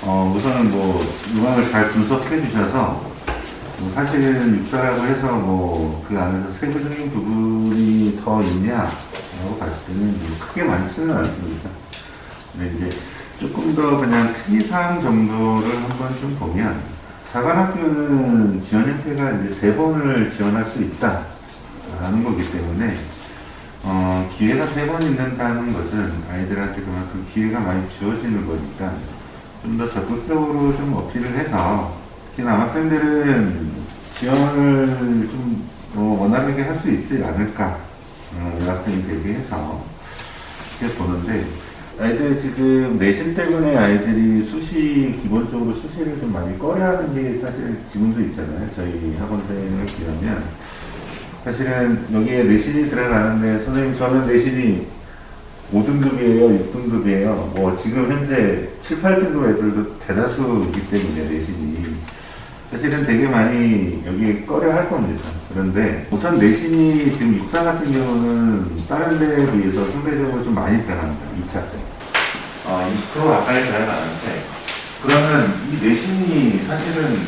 우선은 뭐 음악을 잘 분석해 주셔서 사실은 육사라고 해서 뭐 그 안에서 세부적인 부분이 더 있냐라고 봤을 때는 뭐 크게 많지는 않습니다. 근데 이제 조금 더 그냥 특이사항 정도를 한번 좀 보면 사관학교는 지원 형태가 이제 3번을 지원할 수 있다라는 거기 때문에 기회가 3번 있는다는 것은 아이들한테 그만큼 기회가 많이 주어지는 거니까 좀 더 적극적으로 좀 어필을 해서 특히 남학생들은 지원을 좀 원활하게 할 수 있지 않을까 여학생이 대비해서 이렇게 보는데 아이들 지금 내신 때문에 아이들이 기본적으로 수시를 좀 많이 꺼려하는 게 사실 지금도 있잖아요. 저희 학원생을 비하면 사실은 여기에 내신이 들어가는데 선생님 저는 내신이 5등급이에요, 6등급이에요. 뭐 지금 현재 7, 8등급 애들도 대다수이기 때문에 내신이 사실은 되게 많이 여기에 꺼려 할 겁니다. 그런데 우선 내신이 지금 육사 같은 경우는 다른 데에 비해서 상대적으로 좀 많이 들어갑니다. 2차 때. 20% 가까이 들어가는데 그러면 이 내신이 사실은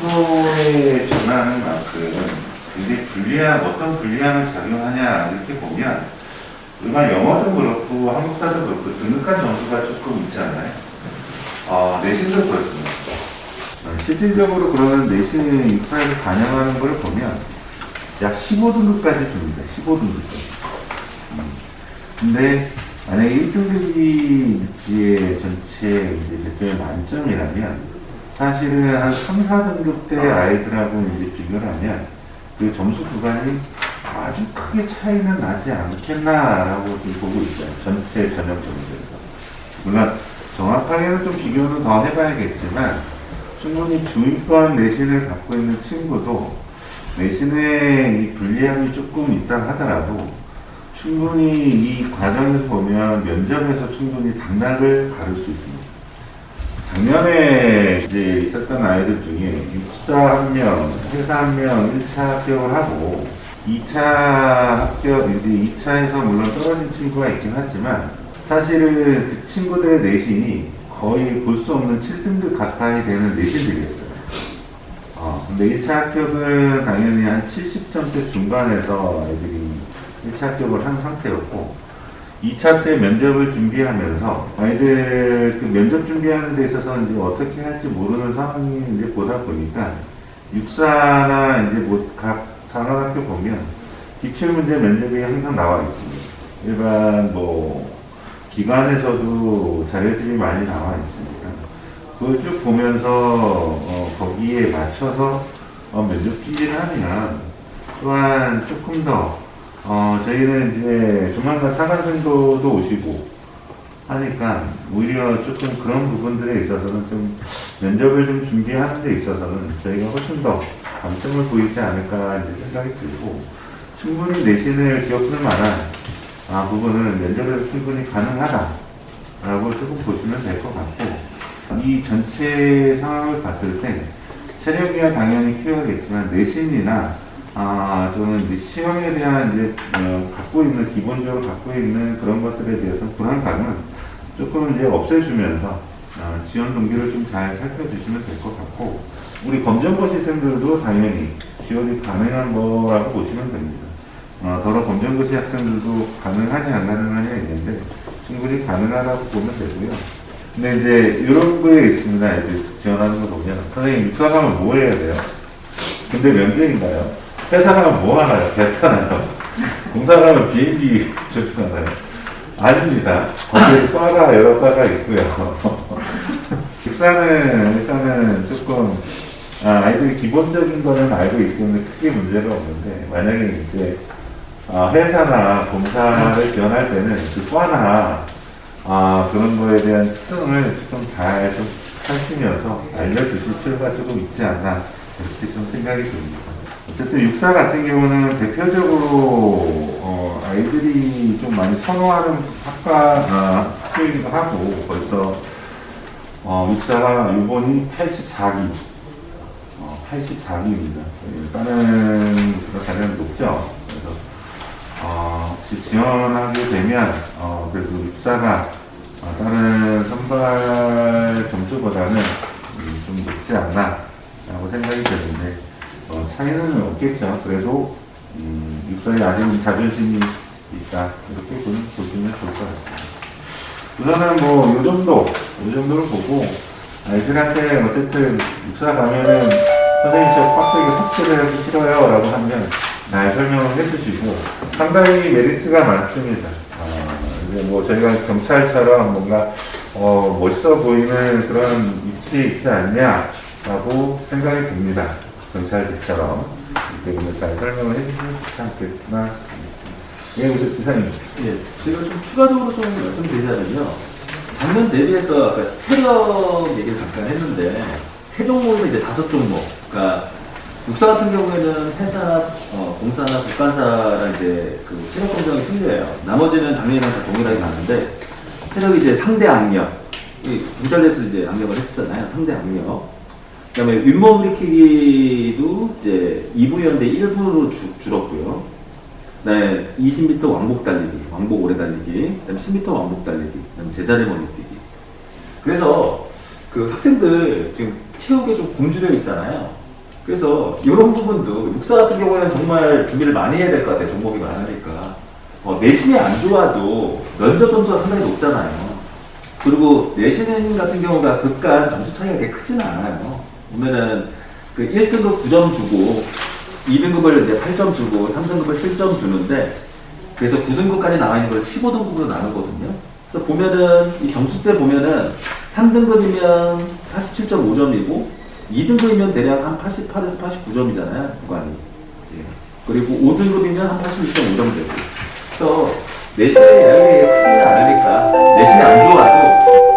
20%에 준하는 만큼 굉장히 어떤 불리함을 작용하냐 이렇게 보면 일반 영어도 그렇고 한국사도 그렇고 등급간 점수가 조금 있지 않아요? 내신도 그렇습니다. 실질적으로 그러면 내신의 육사를 반영하는 걸 보면 약 15등급까지 줍니다. 15등급까지. 근데 만약에 1등급이 전체 이제 만점이라면 사실은 한 3, 4등급 대 아이들하고 이제 비교를 하면 그 점수 구간이 아주 크게 차이는 나지 않겠나라고 지금 보고 있어요. 전체 전형 점수에서. 물론 정확하게는 좀 비교는 더 해봐야겠지만 충분히 중위권 내신을 갖고 있는 친구도 내신에 이 불리함이 조금 있다 하더라도 충분히 이 과정에서 보면 면접에서 충분히 당락을 가를 수 있습니다. 작년에 이제 있었던 아이들 중에 육사 1명, 회사 1명 1차 합격을 하고 2차 합격, 이제 2차에서 물론 떨어진 친구가 있긴 하지만 사실은 그 친구들의 내신이 거의 볼 수 없는 7등급 가까이 되는 내신들이었어요. 근데 1차 합격은 당연히 한 70점대 중반에서 아이들이 1차 합격을 한 상태였고 2차 때 면접을 준비하면서 아이들 그 면접 준비하는 데 있어서 이제 어떻게 할지 모르는 상황이 이제 보다 보니까 육사나 이제 뭐 각 상관학교 보면 기출문제 면접이 항상 나와 있습니다. 일반 뭐 기관에서도 자료들이 많이 나와 있으니까 그걸 쭉 보면서 거기에 맞춰서 면접 준비를 하면 또한 조금 더 저희는 이제 조만간 사관생도도 오시고 하니까 오히려 조금 그런 부분들에 있어서는 좀 면접을 좀 준비하는 데 있어서는 저희가 훨씬 더 강점을 보이지 않을까 이제 생각이 들고 충분히 내신을 기억할 만한 부분은 면접에서 충분히 가능하다라고 조금 보시면 될 것 같고 이 전체 상황을 봤을 때 체력이야 당연히 필요하겠지만 내신이나 저는 이제 시험에 대한 이제 기본적으로 갖고 있는 그런 것들에 대해서 불안감은 조금 이제 없애주면서 지원 동기를 좀 잘 살펴주시면 될 것 같고 우리 검정고 시생들도 당연히 지원이 가능한 거라고 보시면 됩니다. 더러 검정고시 학생들도 가능하냐 안 가능하냐 있는데 충분히 가능하다고 보면 되고요. 근데 이제 이런 거에 있습니다. 이제 지원하는 거 보면 선생님 육사 가면 뭐 해야 돼요? 근데 면제인가요? 회사 가면 뭐 하나요? 배 타나요? 공사 가면 비행기 조종하나요? 아닙니다. 거기에 과가 여러 과가 있고요. 육사는 일단은 조금 아이들이 기본적인 거는 알고 있기 때문에 크게 문제가 없는데 만약에 이제 회사나 공사를 지원할 때는 그 과나 그런 거에 대한 특성을 좀 잘 좀 하시면서 알려주실 필요가 조금 있지 않나 이렇게 좀 생각이 듭니다. 어쨌든 육사 같은 경우는 대표적으로 아이들이 좀 많이 선호하는 학교이기도 하고 벌써 육사가 이번이 84기 84기입니다. 다른 곳보다 가장 높죠. 그래서 혹시 지원하게 되면 그래도 육사가 다른 선발 옛날 점수보다는 좀 높지 않나 라고 생각이 드는데 차이는 없겠죠. 그래도 육사에 아직 자존심이 있다 이렇게 보시면 좋을 것 같습니다. 우선은 뭐 요 정도를 보고 아이들한테 어쨌든 육사 가면은 선생님 저 빡세게 삭제를 하기 싫어요 라고 하면 잘 설명을 해주시고 상당히 메리트가 많습니다. 이제 뭐 저희가 경찰처럼 뭔가 멋있어 보이는 그런 위치에 있지 않냐 라고 생각이 듭니다. 경찰들처럼. 그렇기 때문에 잘 설명을 해주시면 좋지 않겠나. 예, 우선 이상입니다. 예, 제가 좀 추가적으로 좀 말씀드리자면요. 작년 대비해서 아까 체력 얘기를 잠깐 했는데, 세 종목이면 이제 5종목. 그러니까, 육사 같은 경우에는 회사, 공사나 국간사랑 이제 그 체력 검정이 틀려요. 나머지는 작년이랑 다 동일하게 갔는데, 체력이 이제 상대 악력. 경찰대에서 이제 악력을 했었잖아요. 상대 악력. 그 다음에 윗몸 일으키기도 이제 2부였는데 1부로 줄었고요. 네, 20m 왕복 달리기, 왕복 오래 달리기, 그다음에 10m 왕복 달리기, 그다음에 제자리 멀리 뛰기. 그래서 그 학생들 지금 체육에 좀 굶주려 있잖아요. 그래서 이런 부분도 육사 같은 경우에는 정말 준비를 많이 해야 될 것 같아요. 종목이 많으니까. 내신이 안 좋아도 면접 점수가 상당히 높잖아요. 그리고 내신 같은 경우가 극간 점수 차이가 그렇게 크지는 않아요. 보면은 그 1등급 9점 주고 2등급을 이제 8점 주고 3등급을 7점 주는데 그래서 9등급까지 나와 있는 걸 15등급으로 나누거든요. 그래서 보면은 이 점수 때 보면은 3등급이면 87.5점이고 2등급이면 대략 한 88에서 89점이잖아요. 구간이. 예. 그리고 5등급이면 한 86.5점 되고. 그래서 내신의 영향이 크지는 않으니까 내신이 안 좋아도